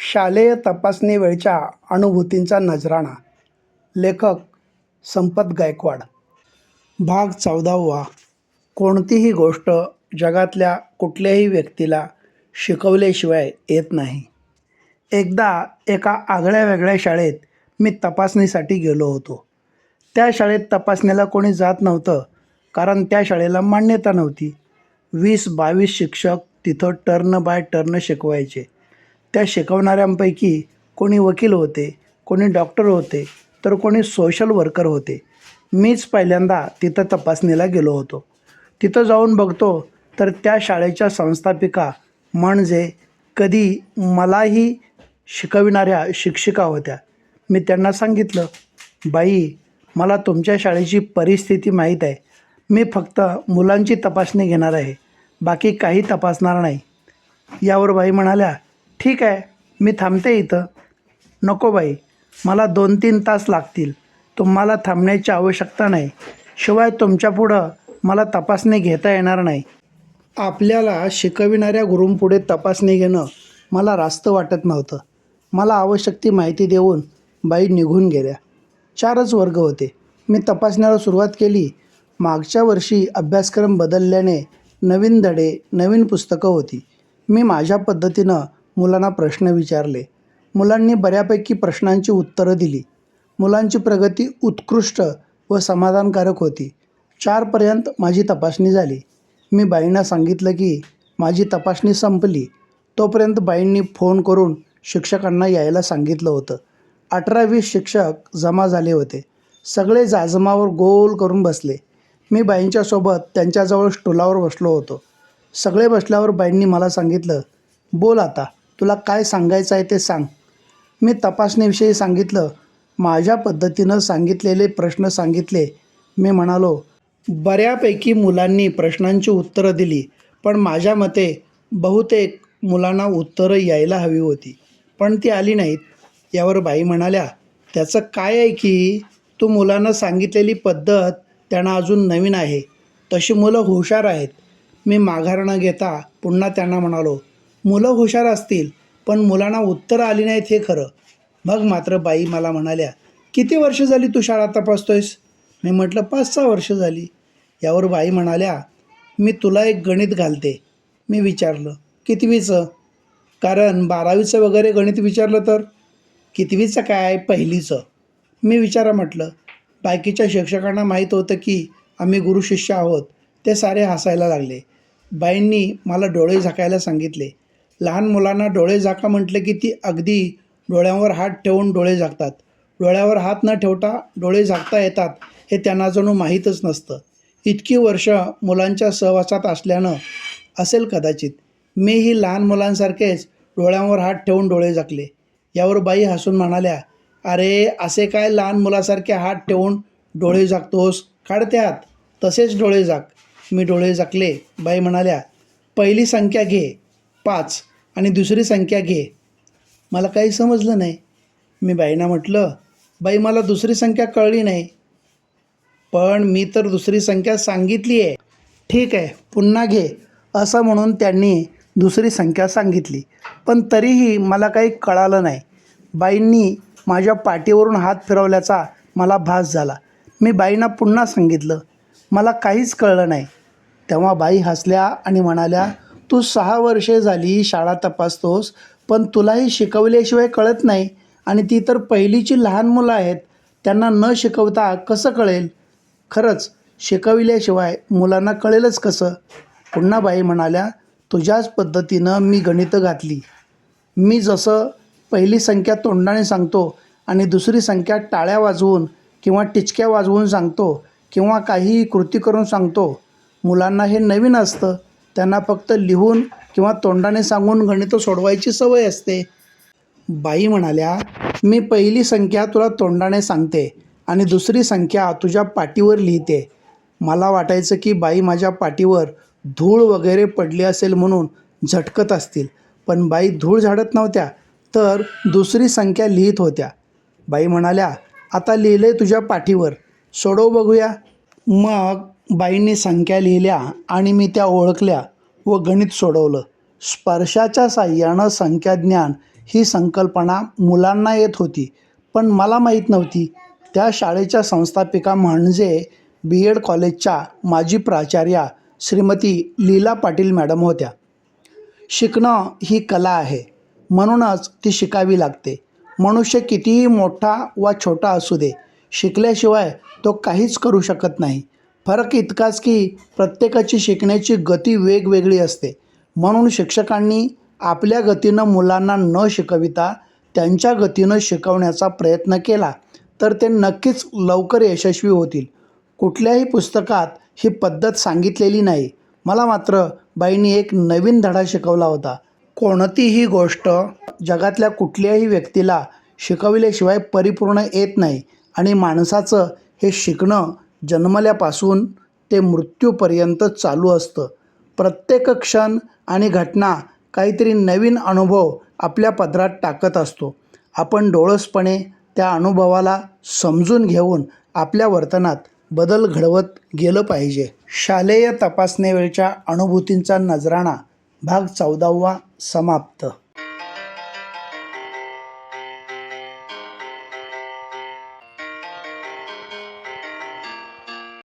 शालेय तपासणी वेळच्या अनुभूतींचा नजराणा. लेखक संपत गायकवाड. भाग 14. कोणतीही गोष्ट जगातल्या कुठल्याही व्यक्तीला शिकवल्याशिवाय येत नाही. एकदा एका आगळ्या वेगळ्या शाळेत मी तपासणीसाठी गेलो होतो. त्या शाळेत तपासणीला कोणी जात नव्हतं, कारण त्या शाळेला मान्यता नव्हती. 20-22 शिक्षक तिथं टर्न बाय टर्न शिकवायचे. त्या शिकवणाऱ्यांपैकी कोणी वकील होते, कोणी डॉक्टर होते, तर कोणी सोशल वर्कर होते. मीच पहिल्यांदा तिथं तपासणीला गेलो होतो. तिथं जाऊन बघतो तर त्या शाळेच्या संस्थापिका म्हणजे कधी मलाही शिकविणाऱ्या शिक्षिका होत्या. मी त्यांना सांगितलं, बाई, मला तुमच्या शाळेची परिस्थिती माहीत आहे. मी फक्त मुलांची तपासणी घेणार आहे, बाकी काही तपासणार नाही. यावर बाई म्हणाल्या, ठीक आहे, मी थांबते इथं. नको बाई, मला 2-3 तास लागतील. तुम्हाला थांबण्याची आवश्यकता नाही. शिवाय तुमच्यापुढं मला तपासणी घेता येणार नाही. आपल्याला शिकविणाऱ्या गुरूंपुढे तपासणी घेणं मला रास्त वाटत नव्हतं. मला आवश्यक ती माहिती देऊन बाई निघून गेल्या. 4च वर्ग होते. मी तपासण्याला सुरुवात केली. मागच्या वर्षी अभ्यासक्रम बदलल्याने नवीन धडे, नवीन पुस्तकं होती. मी माझ्या पद्धतीनं मुलांना प्रश्न विचारले. मुलांनी बऱ्यापैकी प्रश्नांची उत्तरं दिली. मुलांची प्रगती उत्कृष्ट व समाधानकारक होती. 4पर्यंत माझी तपासणी झाली. मी बाईंना सांगितलं की माझी तपासणी संपली. तोपर्यंत बाईंनी फोन करून शिक्षकांना यायला सांगितलं होतं. 18-20 शिक्षक जमा झाले होते. सगळे जाजमावर गोल करून बसले. मी बाईंच्यासोबत त्यांच्याजवळ स्टुलावर बसलो होतो. सगळे बसल्यावर बाईंनी मला सांगितलं, बोल आता, तुला काय सांगायचं आहे ते सांग. मी तपासणीविषयी सांगितलं. माझ्या पद्धतीनं सांगितलेले प्रश्न सांगितले. मी म्हणालो, बऱ्यापैकी मुलांनी प्रश्नांची उत्तरं दिली, पण माझ्या मते बहुतेक मुलांना उत्तरं यायला हवी होती, पण ती आली नाहीत. यावर बाई म्हणाल्या, त्याचं काय आहे की तू मुलांना सांगितलेली पद्धत त्यांना अजून नवीन आहे. तशी मुलं हुशार आहेत. मी माघार न घेता पुन्हा त्यांना म्हणालो, मुलं हुशार असतील, पण मुलांना उत्तरं आली नाहीत हे खरं. मग मात्र बाई मला म्हणाल्या, किती वर्ष झाली तू शाळा तपासतोयस? मी म्हटलं, 5-6 वर्ष झाली. यावर बाई म्हणाल्या, मी तुला एक गणित घालते. मी विचारलं, कितवीचं? कारण 12वीचं वगैरे गणित विचारलं तर? कितवीचं काय, पहिलीचं. मी विचारा म्हटलं. बाकीच्या शिक्षकांना माहीत होतं की आम्ही गुरु शिष्य आहोत. ते सारे हसायला लागले. बाईंनी मला डोळे झाकायला सांगितले. लहान मुलांना डोळे झाका म्हटलं की ती अगदी डोळ्यावर हात ठेवून डोळे झाकतात. डोळ्यावर हात न ठेवता डोळे झाकता येतात हे त्यांना जणू माहीतच नसतं. इतकी वर्ष मुलांच्या सहवासात असल्यानं असेल कदाचित. मीही लहान मुलांसारखेच डोळ्यांवर हात ठेवून डोळे झाकले. यावर बाई हसून म्हणाल्या, अरे असे काय लहान मुलासारखे हात ठेवून डोळे झाकतोस? काढते हात, तसेच डोळे झाक. मी डोळे झाकले. बाई म्हणाल्या, पहिली संख्या घे 5 आणि दुसरी संख्या घे. मला काही समजलं नाही. मी बाईंना म्हटलं, बाई, मला दुसरी संख्या कळली नाही. पण मी तर दुसरी संख्या सांगितली आहे. ठीक आहे, पुन्हा घे, असं म्हणून त्यांनी दुसरी संख्या सांगितली. पण तरीही मला काही कळालं नाही. बाईंनी माझ्या पाठीवरून हात फिरवल्याचा मला भास झाला. मी बाईंना पुन्हा सांगितलं, मला काहीच कळलं नाही. तेव्हा बाई हसल्या आणि म्हणाल्या, तू 6 वर्षे झाली शाळा तपासतोस, पण तुलाही शिकवल्याशिवाय कळत नाही. आणि ती तर पहिलीची लहान मुलं आहेत. त्यांना न शिकवता कसं कळेल? खरंच शिकविल्याशिवाय मुलांना कळेलच कसं? पुन्हा बाई म्हणाल्या, तुझ्याच पद्धतीनं मी गणितं घातली. मी जसं पहिली संख्या तोंडाने सांगतो आणि दुसरी संख्या टाळ्या वाजवून किंवा टिचक्या वाजवून सांगतो किंवा काही कृती करून सांगतो. मुलांना हे नवीन असतं. त्यांना फक्त लिहून किंवा तोंडाने सांगून गणितं सोडवायची सवय असते. बाई म्हणाल्या, मी पहिली संख्या तुला तोंडाने सांगते आणि दुसरी संख्या तुझ्या पाठीवर लिहिते. मला वाटायचं की बाई माझ्या पाठीवर धूळ वगैरे पडली असेल म्हणून झटकत असतील, पण बाई धूळ झाडत नव्हत्या, तर दुसरी संख्या लिहित होत्या. बाई म्हणाल्या, आता लिहिलंय तुझ्या पाठीवर, सोडव बघूया. मग बाईंनी संख्या लिहिल्या आणि मी त्या ओळखल्या व गणित सोडवलं. स्पर्शाच्या साहाय्यानं संख्याज्ञान ही संकल्पना मुलांना येत होती, पण मला माहीत नव्हती. त्या शाळेच्या संस्थापिका म्हणजे B.एड कॉलेजच्या माजी प्राचार्या श्रीमती लीला पाटील मॅडम होत्या. शिकणं ही कला आहे, म्हणूनच ती शिकावी लागते. मनुष्य कितीही मोठा वा छोटा असू दे, शिकल्याशिवाय तो काहीच करू शकत नाही. फरक इतकाच की प्रत्येकाची शिकण्याची गती वेगवेगळी असते. म्हणून शिक्षकांनी आपल्या गतीनं मुलांना न शिकविता त्यांच्या गतीनं शिकवण्याचा प्रयत्न केला तर ते नक्कीच लवकर यशस्वी होतील. कुठल्याही पुस्तकात ही पद्धत सांगितलेली नाही. मला मात्र बाईंनी एक नवीन धडा शिकवला होता. कोणतीही गोष्ट जगातल्या कुठल्याही व्यक्तीला शिकविल्याशिवाय परिपूर्ण येत नाही आणि माणसाचं हे शिकणं जन्मल्यापासून ते मृत्यूपर्यंत चालू असतं. प्रत्येक क्षण आणि घटना काहीतरी नवीन अनुभव आपल्या पदरात टाकत असतो. आपण डोळसपणे त्या अनुभवाला समजून घेऊन आपल्या वर्तनात बदल घडवत गेलं पाहिजे. शालेय तपासणीवेळच्या अनुभूतींचा नजराणा भाग 14 समाप्त.